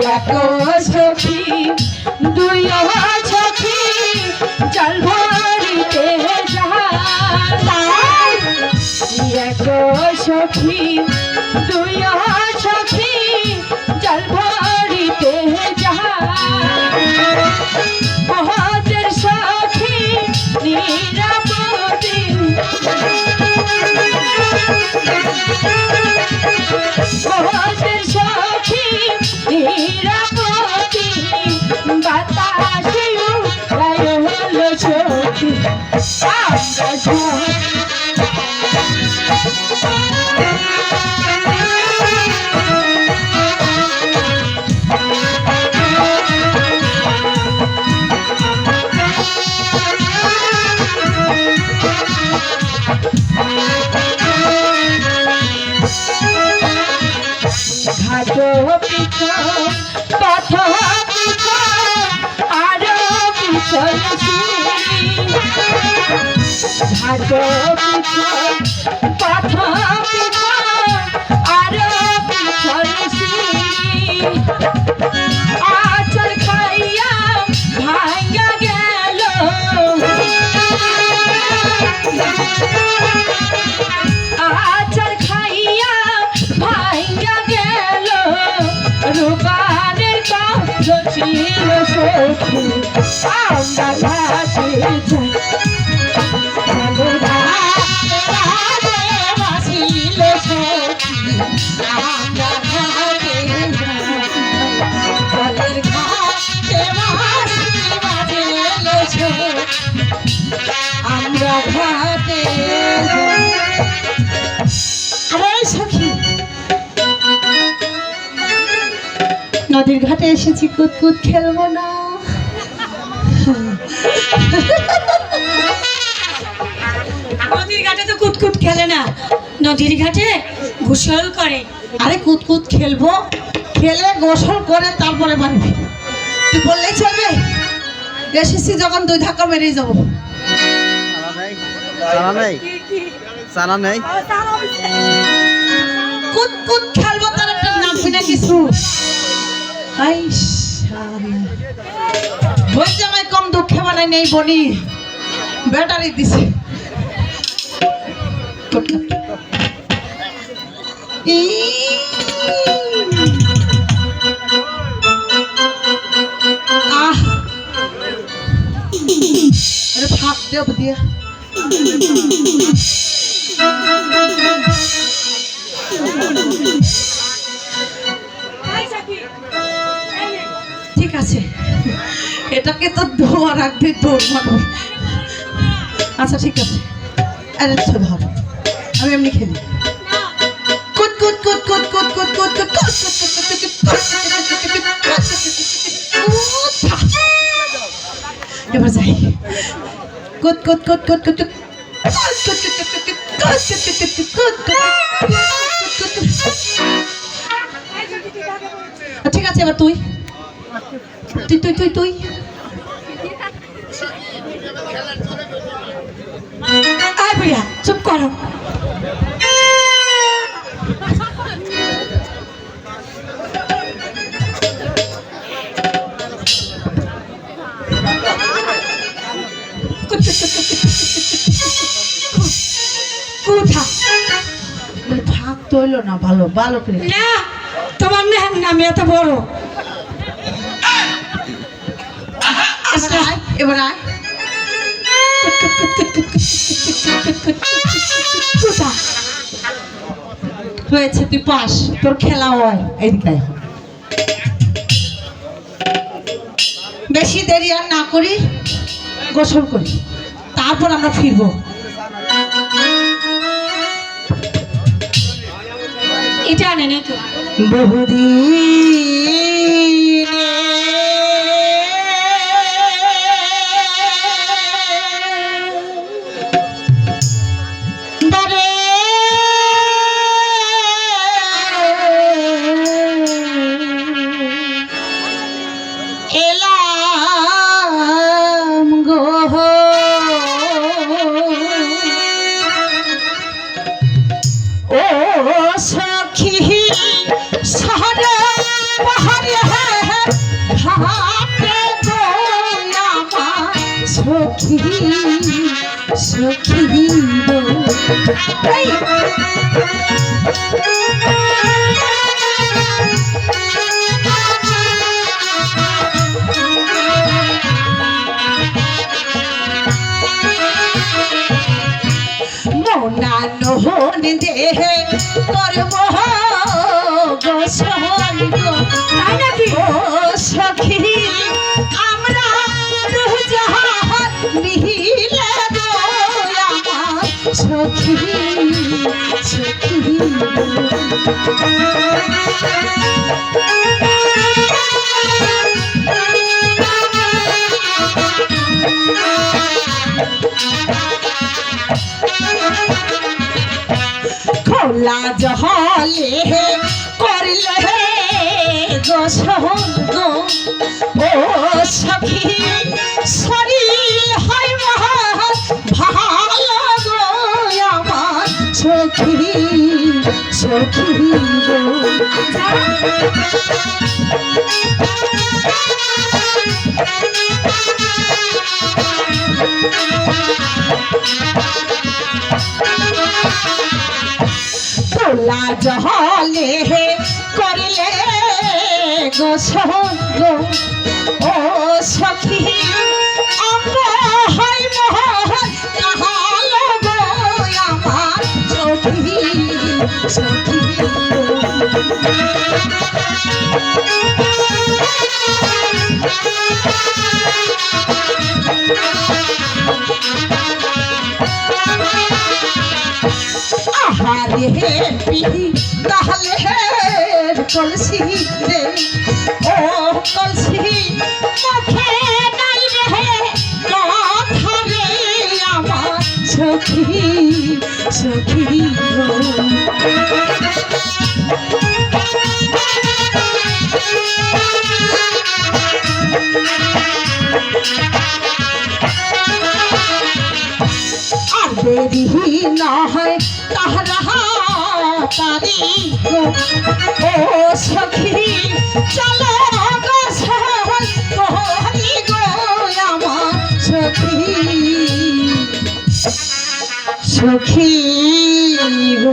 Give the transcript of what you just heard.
দেখো সখী দুই সখী জল ভরিতে যায় দেখো সখী দুই সখী জল ভরিতে যায় মহাদের সখী নিরাপদে মহাদের সখী নিরাপদে বাতাসে উড়ায় হলো সখী ঘাটো পিছন পথ পিছন আরো পিছন ঘাটো পিছন পথ পিছন আরো পিছন আচল খাইয়া ভাঙ্গা গেল আচল খাইয়া ভাঙ্গা গেল রূপানের কাজ ছিল সখী আমরা ঘাটে যাই বাসিল সখী আমরা ঘাটে জলের ঘাটে বাজিল সখী আমরা ঘাটে সখী নদীর ঘাটে এসেছি কুতকুত খেলবো না নদীর ঘাটে তো কুতকুত খেলে না নদীর ঘাটে গোসল করে আরে কুতকুত খেলবো খেলে গোসল করে তারপরে বাড়বি তুই বললেই চলবে এসেছি যখন দুই ধাক্কা মেরেই যাবো জানা নেই কুতকুত খেলবো তার একটা নামবি না কিছু ওই জামাই কম দুঃখে বানাই নেই বনি ব্যাটারি দিছে ফাঁক দেব দিয়া ঠিক আছে এটাকে তো ধোয়া রাখবে তোর মানুষ আচ্ছা ঠিক আছে আরে ধর আমি এমনি খেলি কুত কুত কুত কুত কুত কুত কুত এবার যাই কুত কুত কুত কুত কুত ঠিক আছে এবার তুই তুই তুই তুই তুই আয় ভাইয়া চুপ করো ভাগ তৈল না ভালো ভালো করে না তোমার নাম এত বড় এবার আয় হয়েছে তুই পাস তোর খেলা হয় এইদিকে বেশি দেরি আর না করি গোসল করি তারপর আমরা ফিরবো এটা আনে নাকি বহুদিন এলাম গো ও সখী শহরে বাহারে ঘাটে গো আমার সখী সখী গো এই মোনা নহন দেহে করব গো সহন গো তাই নাকি? ও সখী আমরা দুজাহান মিলে গো আমার সখী সখী খোলা জহলে করলে গো সঙ্গ ও সখী শরীর হয় মহান ভালো গো আমার সখী সখী গো খোলা জহলে করলে গো সঙ্গ ও সখী আমরা হয় মহান কাহালো গো আমার সখী সখী আহারে পিহি তাহলে কলসি রে ও কলসি মুখে নাই রে কথা রে আমার সখী সখী গো আর দেরি না হয় তাহারা তারি গো ও সখী চলো গো সহল তোহরি গো আমার সখী সখী গো